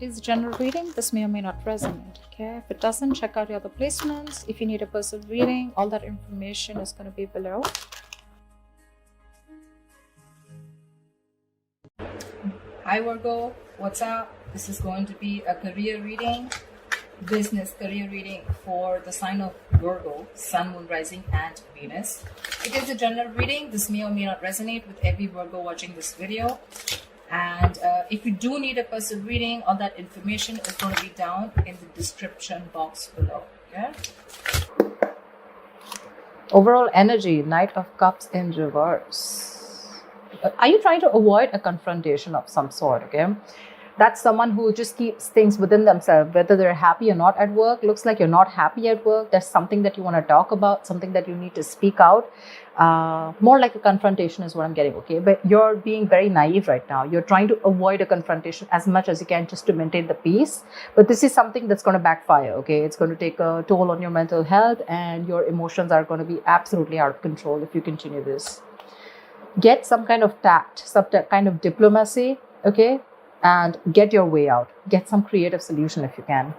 is a general reading. This may or may not resonate. Okay, if it doesn't, check out your other placements. If you need a personal reading, all that information is going to be below. Hi Virgo, what's up? This is going to be a career reading, business career reading for the sign of Virgo, Sun, Moon, Rising, and Venus. It is a general reading. This may or may not resonate with every Virgo watching this video. And if you do need a personal reading, all that information is going to be down in the description box below. Okay. Overall energy, Knight of Cups in reverse. Are you trying to avoid a confrontation of some sort? Okay. That's someone who just keeps things within themselves, whether they're happy or not at work. Looks like you're not happy at work. There's something that you want to talk about, something that you need to speak out. More like a confrontation is what I'm getting, okay? But you're being very naive right now. You're trying to avoid a confrontation as much as you can just to maintain the peace. But this is something that's going to backfire, okay? It's going to take a toll on your mental health, and your emotions are going to be absolutely out of control if you continue this. Get some kind of tact, some kind of diplomacy, okay? And get your way out. Get some creative solution if you can.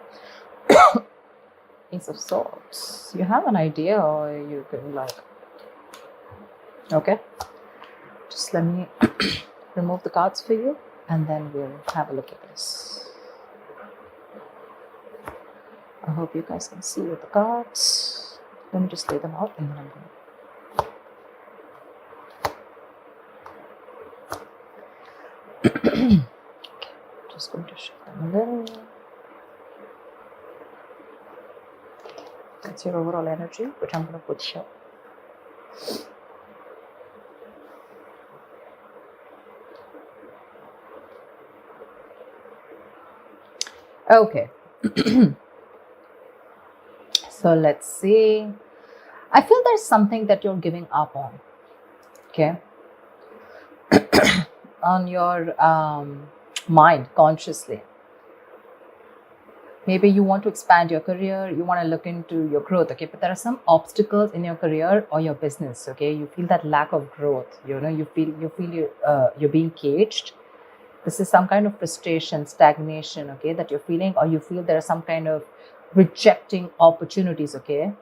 Ace of Swords. You have an idea, or you can okay. Just let me remove the cards for you, and then we'll have a look at this. I hope you guys can see with the cards. Let me just lay them out, and then I'm going to just going to shift them a little. That's your overall energy, which I'm going to put here. Okay. So let's see. I feel there's something that you're giving up on. Okay. On your mind consciously. Maybe you want to expand your career, you want to look into your growth, okay? But there are some obstacles in your career or your business, okay? You feel that lack of growth, you feel you're being caged. This is some kind of frustration, stagnation, okay, that you're feeling, or you feel there are some kind of rejecting opportunities, okay?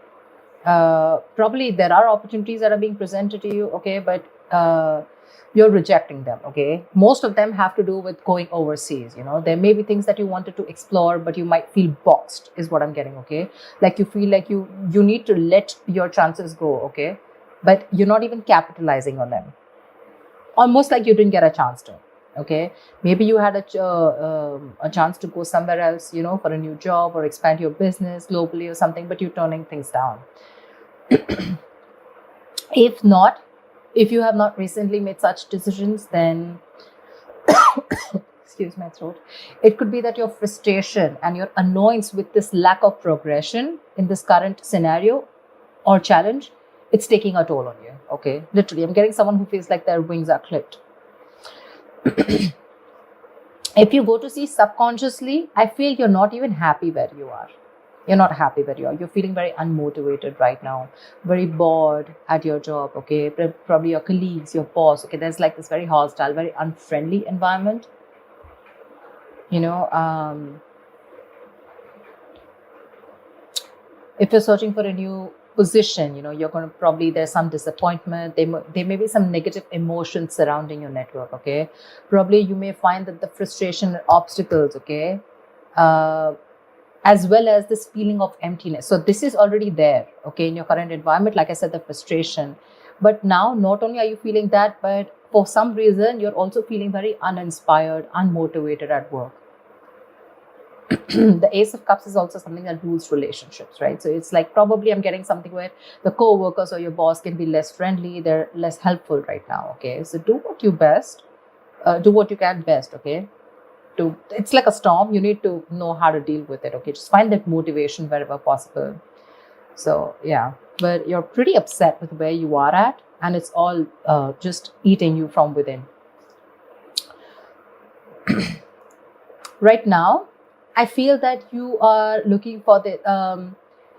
Probably there are opportunities that are being presented to you, okay, but you're rejecting them, okay? Most of them have to do with going overseas, There may be things that you wanted to explore, but you might feel boxed, is what I'm getting, okay? Like you feel like you need to let your chances go, okay? But you're not even capitalizing on them. Almost like you didn't get a chance to, okay? Maybe you had a chance to go somewhere else, for a new job or expand your business globally or something, but you're turning things down. If you have not recently made such decisions, then, excuse my throat, it could be that your frustration and your annoyance with this lack of progression in this current scenario or challenge, it's taking a toll on you, okay? Literally, I'm getting someone who feels like their wings are clipped. If you go to see subconsciously, I feel you're not even happy where you are. You're not happy where you are. You're feeling very unmotivated right now, very bored at your job, okay? Probably your colleagues, your boss, okay? There's like this very hostile, very unfriendly environment. If you're searching for a new position, you're going to probably, there's some disappointment. There may be some negative emotions surrounding your network, okay? Probably you may find that the frustration and obstacles, okay? As well as this feeling of emptiness. So this is already there, okay, in your current environment. Like I said, the frustration. But now, not only are you feeling that, but for some reason, you're also feeling very uninspired, unmotivated at work. The Ace of Cups is also something that rules relationships, right? So it's like probably I'm getting something where the co-workers or your boss can be less friendly. They're less helpful right now, okay? So do what you can best, okay? It's like a storm. You need to know how to deal with it, okay? Just find that motivation wherever possible. So yeah, but you're pretty upset with where you are at, and it's all just eating you from within. Right now, I feel that you are looking for the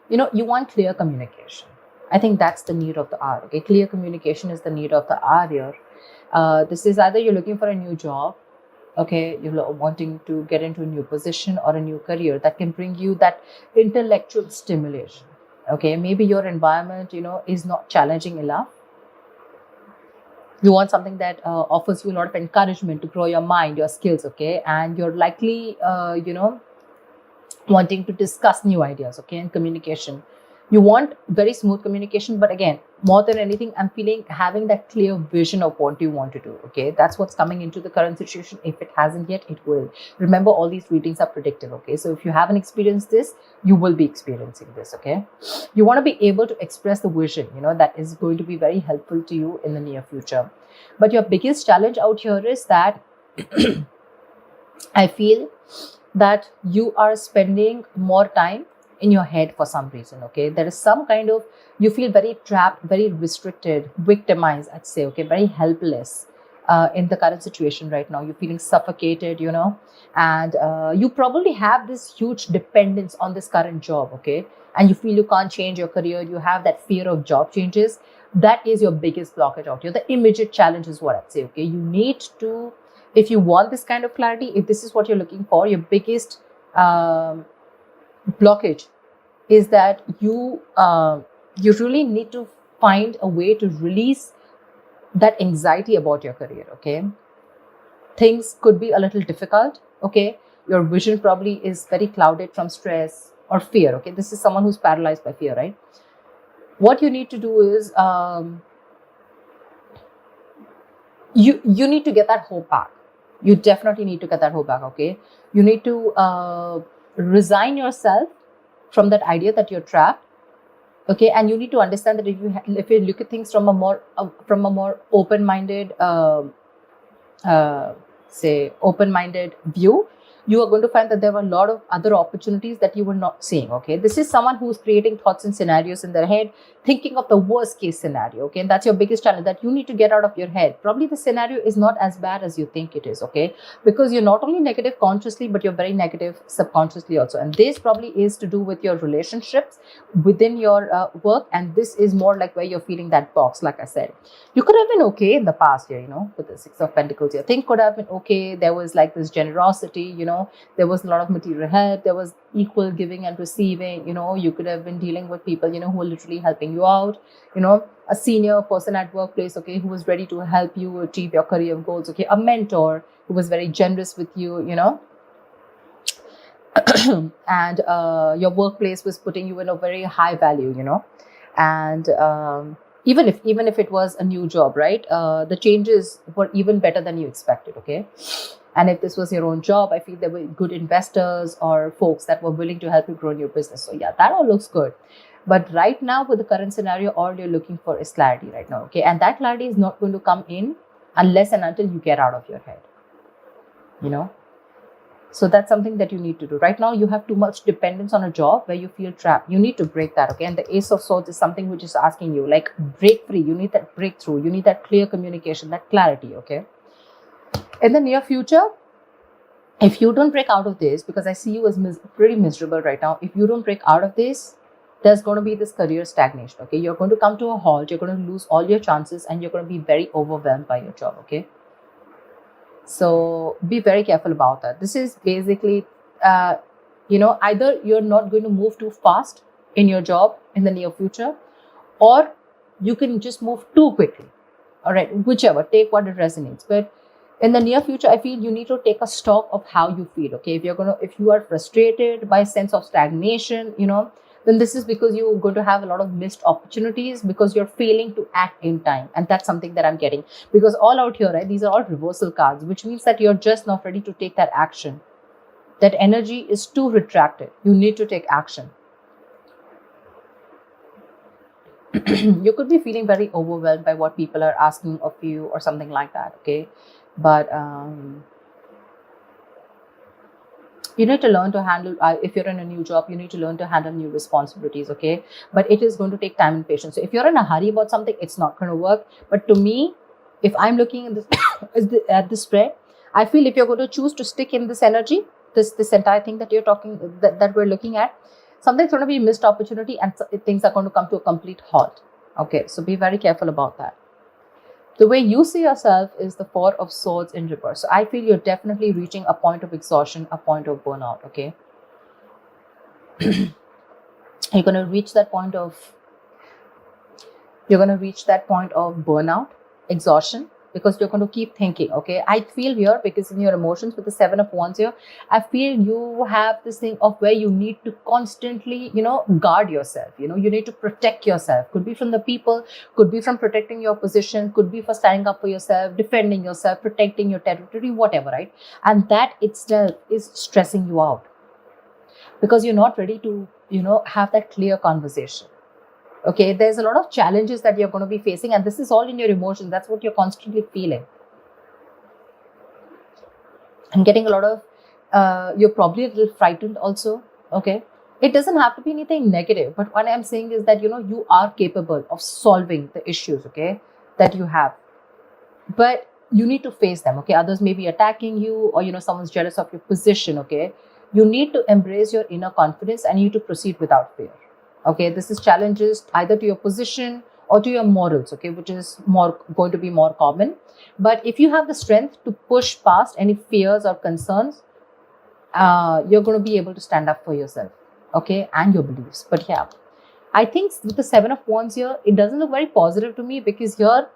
you want clear communication. I think that's the need of the hour, okay? Clear communication is the need of the hour here. This is either you're looking for a new job, Okay, you're wanting to get into a new position or a new career that can bring you that intellectual stimulation. Okay, maybe your environment, is not challenging enough. You want something that offers you a lot of encouragement to grow your mind, your skills. Okay, and you're likely, wanting to discuss new ideas. Okay, and communication, you want very smooth communication, but again, more than anything, I'm feeling having that clear vision of what you want to do. Okay, that's what's coming into the current situation. If it hasn't yet, it will. Remember, all these readings are predictive. Okay, so if you haven't experienced this, you will be experiencing this. Okay, you want to be able to express the vision, that is going to be very helpful to you in the near future. But your biggest challenge out here is that I feel that you are spending more time in your head for some reason. Okay, there is some kind of, you feel very trapped, very restricted, victimized, I'd say. Okay, very helpless in the current situation right now. You're feeling suffocated, and you probably have this huge dependence on this current job. Okay, and you feel you can't change your career. You have that fear of job changes. That is your biggest blockage out here. The immediate challenge is what I'd say. Okay, you need to, if you want this kind of clarity, if this is what you're looking for, your biggest blockage is that you really need to find a way to release that anxiety about your career. Okay, things could be a little difficult. Okay, your vision probably is very clouded from stress or fear. Okay, this is someone who's paralyzed by fear, right? What you need to do is you need to get that hope back. You definitely need to get that hope back. Okay, you need to resign yourself from that idea that you're trapped. Okay, and you need to understand that if you look at things from a more open-minded open-minded view, you are going to find that there were a lot of other opportunities that you were not seeing. Okay, this is someone who's creating thoughts and scenarios in their head, thinking of the worst case scenario. Okay, and that's your biggest challenge, that you need to get out of your head. Probably the scenario is not as bad as you think it is. Okay, because you're not only negative consciously, but you're very negative subconsciously also, and this probably is to do with your relationships within your work, and this is more like where you're feeling that box. Like I said, you could have been okay in the past year, with the Six of Pentacles here. Things could have been okay. There was like this generosity, there was a lot of material help. There was equal giving and receiving. You could have been dealing with people, who were literally helping you out. A senior person at workplace, okay, who was ready to help you achieve your career goals. Okay, a mentor who was very generous with you, and your workplace was putting you in a very high value, and even if it was a new job, right, the changes were even better than you expected. Okay, and if this was your own job, I feel there were good investors or folks that were willing to help you grow in your business. So yeah, that all looks good. But right now, with the current scenario, all you're looking for is clarity right now. Okay, and that clarity is not going to come in unless and until you get out of your head. So that's something that you need to do. Right now, you have too much dependence on a job where you feel trapped. You need to break that. Okay, and the Ace of Swords is something which is asking you, like, break free. You need that breakthrough. You need that clear communication, that clarity. Okay. In the near future, if you don't break out of this, because I see you as pretty miserable right now, if you don't break out of this, there's going to be this career stagnation. Okay, you're going to come to a halt. You're going to lose all your chances, and you're going to be very overwhelmed by your job. Okay, so be very careful about that. This is basically, either you're not going to move too fast in your job in the near future, or you can just move too quickly. All right, whichever, take what it resonates. But in the near future, I feel you need to take a stock of how you feel. Okay, if you are frustrated by a sense of stagnation, then this is because you're going to have a lot of missed opportunities because you're failing to act in time. And that's something that I'm getting, because all out here, right, these are all reversal cards, which means that you're just not ready to take that action. That energy is too retracted. You need to take action. You could be feeling very overwhelmed by what people are asking of you or something like that. Okay, but you need to learn to handle, if you're in a new job, you need to learn to handle new responsibilities. Okay, but it is going to take time and patience. So if you're in a hurry about something, it's not going to work. But to me, if I'm looking at this at this spread, I feel if you're going to choose to stick in this energy, this entire thing that you're talking, that we're looking at, something's going to be a missed opportunity, and things are going to come to a complete halt. Okay, so be very careful about that. The way you see yourself is the Four of Swords in reverse. So I feel you're definitely reaching a point of exhaustion, a point of burnout, okay? You're going to reach that point of burnout, exhaustion, because you're going to keep thinking, okay? I feel here, because in your emotions with the Seven of Wands here, I feel you have this thing of where you need to constantly, guard yourself. You need to protect yourself. Could be from the people, could be from protecting your position, could be for standing up for yourself, defending yourself, protecting your territory, whatever, right? And that itself is stressing you out, because you're not ready to, have that clear conversation. Okay, there's a lot of challenges that you're going to be facing, and this is all in your emotions. That's what you're constantly feeling. And getting a lot of, you're probably a little frightened also. Okay, it doesn't have to be anything negative, but what I'm saying is that, you are capable of solving the issues, okay, that you have. But you need to face them, okay? Others may be attacking you, or, someone's jealous of your position, okay? You need to embrace your inner confidence, and you need to proceed without fear. Okay, this is challenges either to your position or to your morals, okay, which is going to be more common. But if you have the strength to push past any fears or concerns, you're going to be able to stand up for yourself, okay, and your beliefs. But yeah, I think with the Seven of Wands here, it doesn't look very positive to me, because here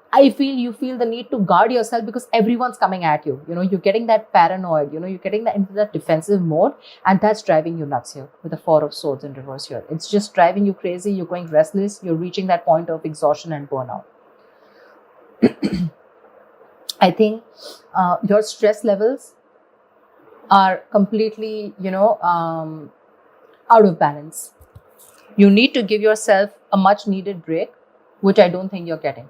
I feel you feel the need to guard yourself because everyone's coming at you. You're getting that paranoid, you're getting that into that defensive mode, and that's driving you nuts here with the Four of Swords in reverse here. It's just driving you crazy. You're going restless. You're reaching that point of exhaustion and burnout. I think your stress levels are completely, out of balance. You need to give yourself a much needed break, which I don't think you're getting.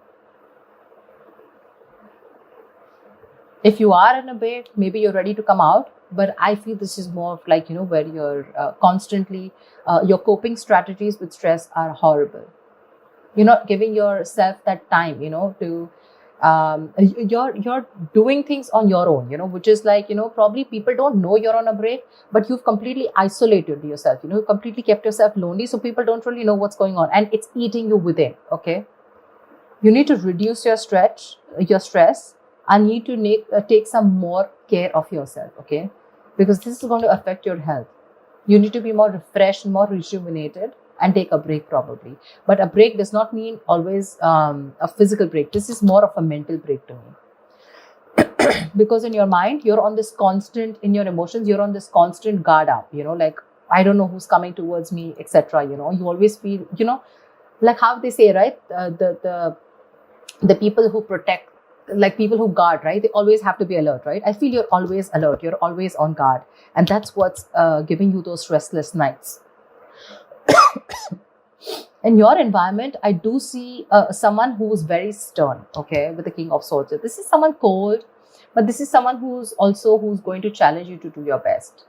If you are in a break, maybe you're ready to come out, but I feel this is more of like, where you're constantly, your coping strategies with stress are horrible. You're not giving yourself that time, to, you're doing things on your own, which is like, probably people don't know you're on a break, but you've completely isolated yourself, you've completely kept yourself lonely, so people don't really know what's going on, and it's eating you within, okay? You need to reduce your stress, and need to take some more care of yourself, okay? Because this is going to affect your health. You need to be more refreshed, more rejuvenated, and take a break probably. But a break does not mean always a physical break. This is more of a mental break to me. Because in your mind, you're on this constant, in your emotions, you're on this constant guard up, like, I don't know who's coming towards me, etc. You always feel, like how they say, right? The people who protect, like people who guard, right? They always have to be alert, right? I feel you're always alert. You're always on guard. And that's what's giving you those restless nights. In your environment, I do see someone who's very stern, okay, with the King of Swords. This is someone cold, but this is someone who's going to challenge you to do your best.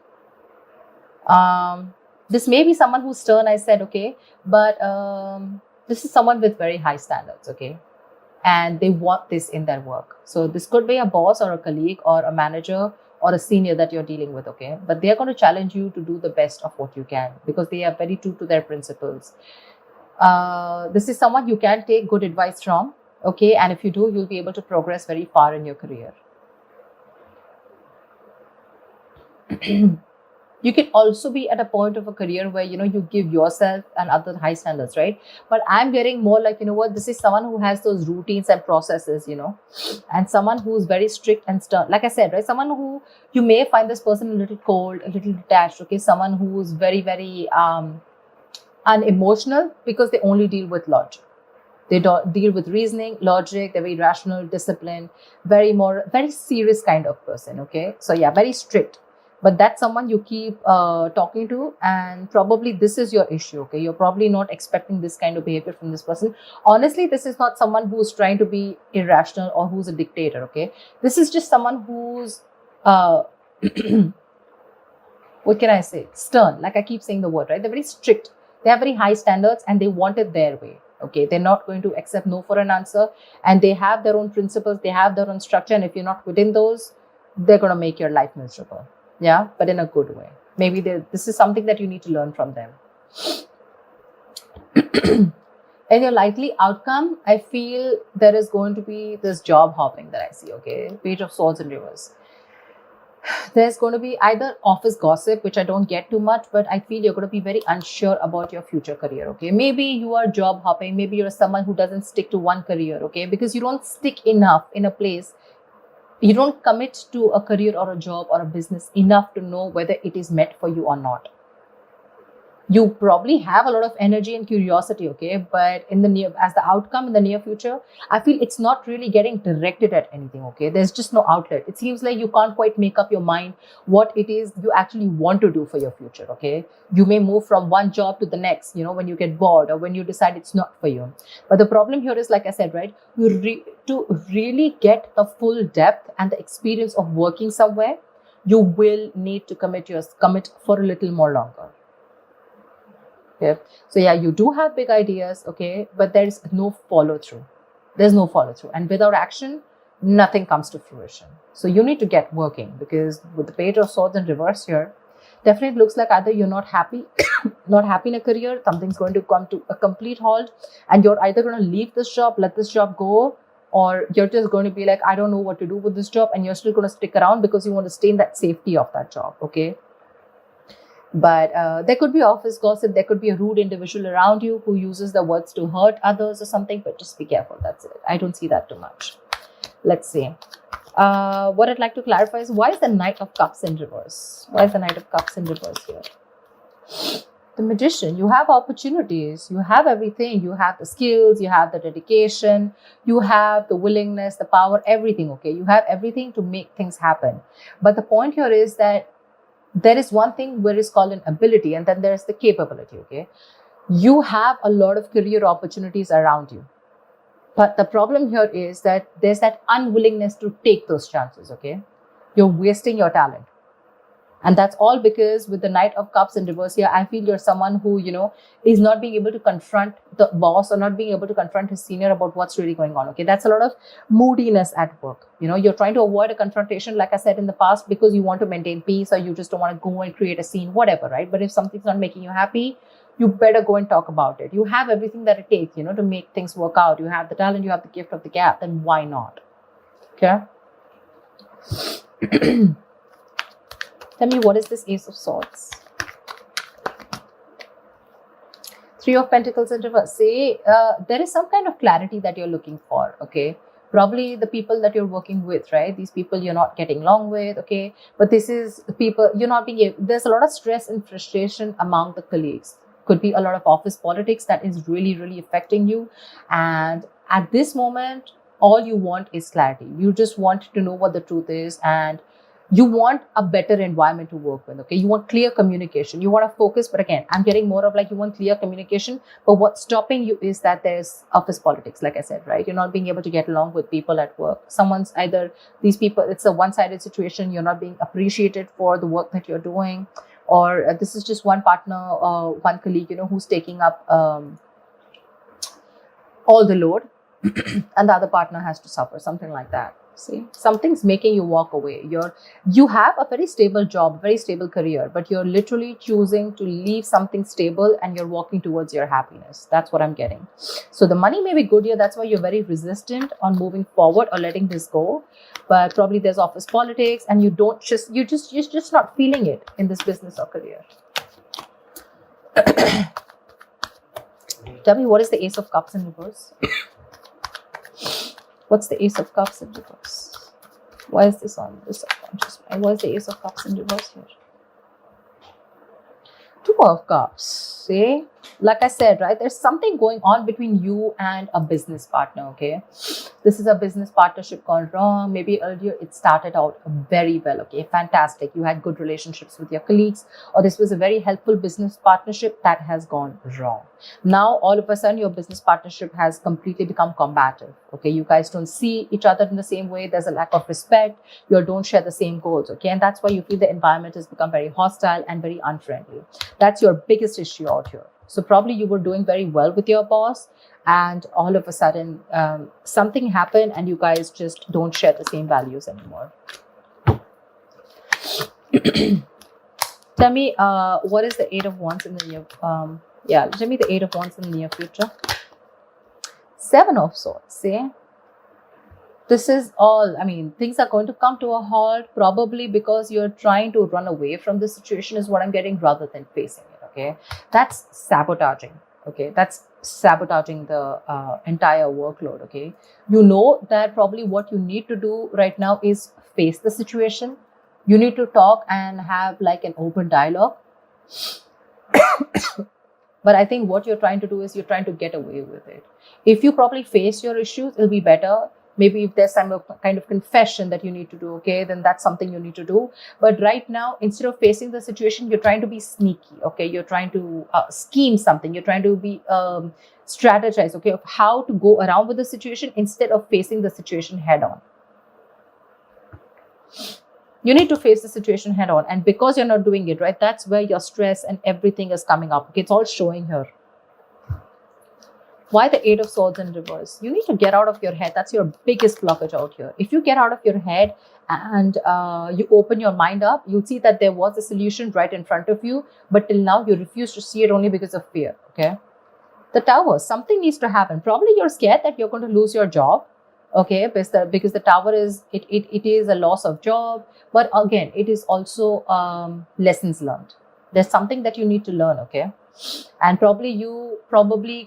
This may be someone who's stern, I said, okay, but this is someone with very high standards, okay, and they want this in their work. So this could be a boss or a colleague or a manager or a senior that you're dealing with, okay, but they're going to challenge you to do the best of what you can, because they are very true to their principles. This is someone you can take good advice from, okay, and if you do, you'll be able to progress very far in your career. You can also be at a point of a career where, you give yourself and other high standards, right? But I'm getting more like, this is someone who has those routines and processes, and someone who's very strict and stern. Like I said, right? Someone who, you may find this person a little cold, a little detached, okay? Someone who's very, very unemotional, because they only deal with logic. They don't deal with reasoning, logic. They're very rational, disciplined, very serious kind of person, okay? So yeah, very strict. But that's someone you keep talking to, and probably this is your issue, okay? You're probably not expecting this kind of behavior from this person. Honestly, this is not someone who's trying to be irrational or who's a dictator, okay? This is just someone who's, what can I say? Stern, like I keep saying the word, right? They're very strict. They have very high standards, and they want it their way, okay? They're not going to accept no for an answer, and they have their own principles. They have their own structure, and if you're not within those, they're going to make your life miserable. Yeah, but in a good way. Maybe this is something that you need to learn from them. In your likely outcome, I feel there is going to be this job hopping that I see, okay? Page of Swords in reverse. There's going to be either office gossip, which I don't get too much, but I feel you're going to be very unsure about your future career, okay? Maybe you are job hopping. Maybe you're someone who doesn't stick to one career, okay? Because you don't stick enough in a place. You don't commit to a career or a job or a business enough to know whether it is meant for you or not. You probably have a lot of energy and curiosity, okay? But as the outcome in the near future, I feel it's not really getting directed at anything, okay? There's just no outlet. It seems like you can't quite make up your mind what it is you actually want to do for your future, okay? You may move from one job to the next, when you get bored or when you decide it's not for you. But the problem here is, like I said, right? To really get the full depth and the experience of working somewhere, you will need to commit for a little more longer. Okay. So yeah, you do have big ideas, okay, but there's no follow through. There's no follow through, and without action, nothing comes to fruition. So you need to get working, because with the Page of Swords in reverse here, definitely looks like either you're not happy, not happy in a career, something's going to come to a complete halt, and you're either going to leave this job, let this job go, or you're just going to be like, I don't know what to do with this job, and you're still going to stick around because you want to stay in that safety of that job, okay? But there could be office gossip. There could be a rude individual around you who uses the words to hurt others or something. But just be careful. That's it. I don't see that too much. Let's see. What I'd like to clarify is, why is the Knight of Cups in reverse? Why is the Knight of Cups in reverse here? The Magician. You have opportunities. You have everything. You have the skills. You have the dedication. You have the willingness, the power, everything. Okay. You have everything to make things happen. But the point here is that there is one thing where it's called an ability, and then there's the capability, okay? You have a lot of career opportunities around you. But the problem here is that there's that unwillingness to take those chances, okay? You're wasting your talent. And that's all because with the Knight of Cups in reverse here, I feel you're someone who, is not being able to confront the boss or not being able to confront his senior about what's really going on. Okay, that's a lot of moodiness at work. You're trying to avoid a confrontation, like I said in the past, because you want to maintain peace, or you just don't want to go and create a scene, whatever, right? But if something's not making you happy, you better go and talk about it. You have everything that it takes, to make things work out. You have the talent, you have the gift of the gap, then why not? Okay. Tell me, what is this Ace of Swords? Three of Pentacles in reverse. Say, there is some kind of clarity that you're looking for, okay? Probably the people that you're working with, right? These people you're not getting along with, okay? But this is the people you're not being able, there's a lot of stress and frustration among the colleagues. Could be a lot of office politics that is really, really affecting you. And at this moment, all you want is clarity. You just want to know what the truth is, and you want a better environment to work with, okay? You want clear communication. You want to focus, but again, I'm getting more of like you want clear communication, but what's stopping you is that there's office politics, like I said, right? You're not being able to get along with people at work. Someone's either, these people, it's a one-sided situation. You're not being appreciated for the work that you're doing, or this is just one partner, one colleague, who's taking up all the load and the other partner has to suffer, something like that. See, something's making you walk away. You have a very stable job, very stable career, but you're literally choosing to leave something stable and you're walking towards your happiness. That's what I'm getting. So the money may be good here. That's why you're very resistant on moving forward or letting this go. But probably there's office politics and you're just not feeling it in this business or career. Tell me, what is the Ace of Cups in reverse? What's the Ace of Cups in reverse? Why is this on the subconscious mind? Why is the Ace of Cups in reverse here? Two of Cups. See? Like I said, right? There's something going on between you and a business partner, okay? This is a business partnership gone wrong. Maybe earlier it started out very well, okay? Fantastic. You had good relationships with your colleagues, or this was a very helpful business partnership that has gone wrong. Now, all of a sudden, your business partnership has completely become combative, okay? You guys don't see each other in the same way. There's a lack of respect. You don't share the same goals, okay? And that's why you feel the environment has become very hostile and very unfriendly. That's your biggest issue out here. So probably you were doing very well with your boss, and all of a sudden something happened and you guys just don't share the same values anymore. Tell me, what is the Eight of Wands in the near, tell me the Eight of Wands in the near future. Seven of Swords, see? This is all, I mean, things are going to come to a halt, probably because you're trying to run away from the situation is what I'm getting, rather than facing it, okay? That's sabotaging, okay? That's sabotaging the entire workload, okay? You know that probably what you need to do right now is face the situation. You need to talk and have like an open dialogue. But I think what you're trying to do is you're trying to get away with it. If you probably face your issues, it'll be better. Maybe if there's some kind of confession that you need to do, okay, then that's something you need to do. But right now, instead of facing the situation, you're trying to be sneaky, okay? You're trying to scheme something. You're trying to be strategize, okay, of how to go around with the situation instead of facing the situation head on. You need to face the situation head on. And because you're not doing it, right, that's where your stress and everything is coming up. Okay, it's all showing here. Why the Eight of Swords in reverse? You need to get out of your head. That's your biggest blockage out here. If you get out of your head and you open your mind up, you'll see that there was a solution right in front of you. But till now, you refuse to see it only because of fear. Okay. The Tower, something needs to happen. Probably you're scared that you're going to lose your job. Okay, because the Tower is, it is a loss of job. But again, it is also lessons learned. There's something that you need to learn, okay? And you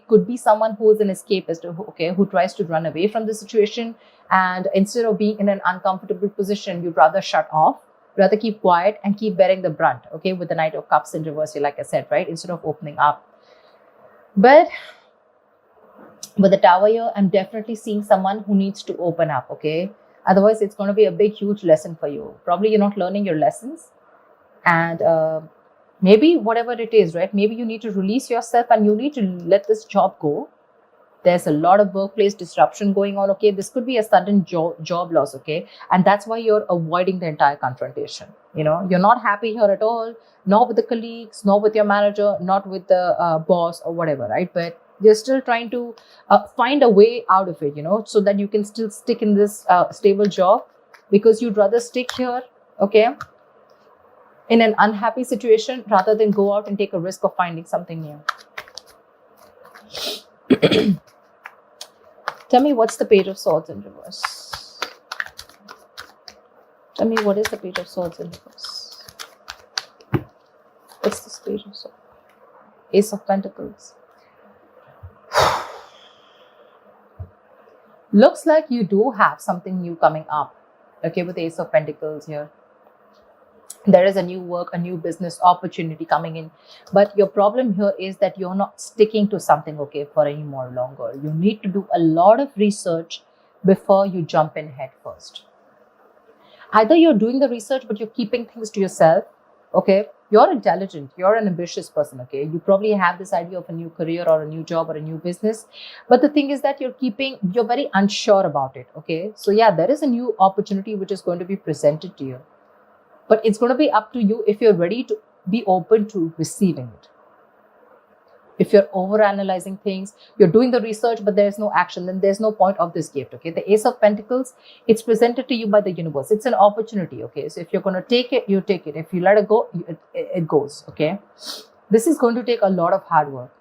could be someone who is an escapist, okay, who tries to run away from the situation. And instead of being in an uncomfortable position, you'd rather shut off, rather keep quiet and keep bearing the brunt, okay, with the Knight of Cups in reverse, like I said, right, instead of opening up. But with the Tower here, I'm definitely seeing someone who needs to open up, okay? Otherwise, it's going to be a big, huge lesson for you. Probably you're not learning your lessons. And maybe whatever it is, right? Maybe you need to release yourself and you need to let this job go. There's a lot of workplace disruption going on, okay? This could be a sudden job loss, okay? And that's why you're avoiding the entire confrontation. You know, you're not happy here at all, not with the colleagues, not with your manager, not with the boss or whatever, right? But you're still trying to find a way out of it, you know, so that you can still stick in this stable job, because you'd rather stick here, okay, in an unhappy situation rather than go out and take a risk of finding something new. Tell me, what's the Page of Swords in reverse? Tell me, what is the Page of Swords in reverse? What's this Page of Swords? Ace of Pentacles. Looks like you do have something new coming up, okay, with the Ace of Pentacles here. There is a new work, a new business opportunity coming in. But your problem here is that you're not sticking to something, okay, for any more longer. You need to do a lot of research before you jump in head first. Either you're doing the research, but you're keeping things to yourself, okay? You're intelligent, you're an ambitious person, okay? You probably have this idea of a new career or a new job or a new business. But the thing is that you're very unsure about it, okay? So yeah, there is a new opportunity which is going to be presented to you. But it's going to be up to you if you're ready to be open to receiving it. If you're overanalyzing things, you're doing the research, but there's no action, then there's no point of this gift, okay? The Ace of Pentacles, it's presented to you by the universe. It's an opportunity, okay? So if you're going to take it, you take it. If you let it go, it goes, okay? This is going to take a lot of hard work.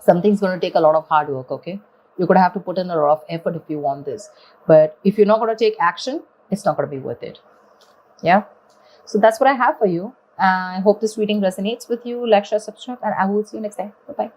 Something's going to take a lot of hard work, okay? You're going to have to put in a lot of effort if you want this. But if you're not going to take action, it's not going to be worth it. Yeah. So that's what I have for you. I hope this reading resonates with you. Like, share, subscribe, and I will see you next time. Bye-bye.